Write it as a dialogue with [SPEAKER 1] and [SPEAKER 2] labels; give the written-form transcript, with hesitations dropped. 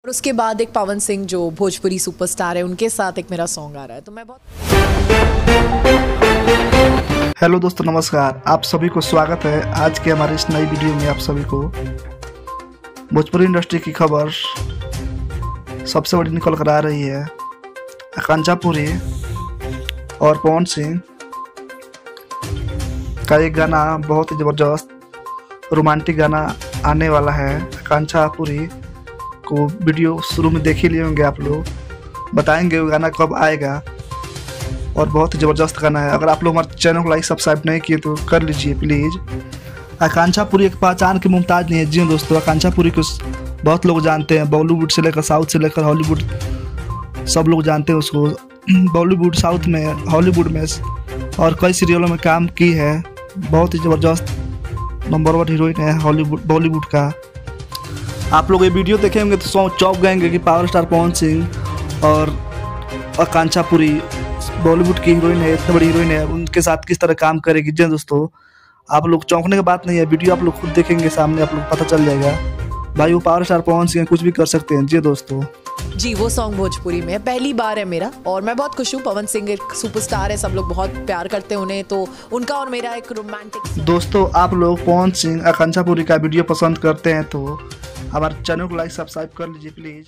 [SPEAKER 1] और उसके बाद एक पवन सिंह जो भोजपुरी सुपरस्टार है, उनके साथ एक मेरा सॉन्ग आ रहा है, तो मैं बहुत।
[SPEAKER 2] हेलो दोस्तों, नमस्कार। आप सभी को स्वागत है आज के हमारे इस नई वीडियो में। आप सभी को भोजपुरी इंडस्ट्री की खबर सबसे बड़ी निकल कर आ रही है। आकांक्षा पुरी और पवन सिंह का एक गाना, बहुत ही ज़बरदस्त रोमांटिक गाना आने वाला है। आकांक्षा पुरी को वीडियो शुरू में देख ही लिए होंगे आप लोग, बताएंगे वो गाना कब आएगा और बहुत ही ज़बरदस्त गाना है। अगर आप लोग हमारे चैनल को लाइक सब्सक्राइब नहीं किए तो कर लीजिए प्लीज़। आकांक्षा पुरी एक पहचान की मुमताज़ नहीं है। जी दोस्तों, आकांक्षा पुरी को बहुत लोग जानते हैं, बॉलीवुड से लेकर साउथ से लेकर हॉलीवुड, सब लोग जानते हैं उसको। बॉलीवुड, साउथ में, हॉलीवुड में और कई सीरियलों में काम की है। बहुत ही ज़बरदस्त नंबर 1 हीरोइन है बॉलीवुड का। आप लोग ये वीडियो देखेंगे तो चौंक गएंगे कि पावर स्टार पवन सिंह और आकांक्षा पुरी बॉलीवुड की हीरोइन है, इतनी बड़ी हीरोइन है, उनके साथ किस तरह काम करेगी। जी दोस्तों, आप लोग चौंकने की बात नहीं है, वीडियो आप लोग खुद देखेंगे सामने, आप लोग पता चल जाएगा। भाई वो पावर स्टार पवन सिंह कुछ भी कर सकते हैं। जी दोस्तों,
[SPEAKER 1] जी वो सॉन्ग भोजपुरी में पहली बार है मेरा और मैं बहुत खुश हूँ। पवन सिंह एक सुपरस्टार है, सब लोग बहुत प्यार करते हैं उन्हें, तो उनका और मेरा एक रोमांटिक।
[SPEAKER 2] दोस्तों, आप लोग पवन सिंह, आकांक्षा पुरी का वीडियो पसंद करते हैं तो हमारे चैनल को लाइक सब्सक्राइब कर लीजिए प्लीज़।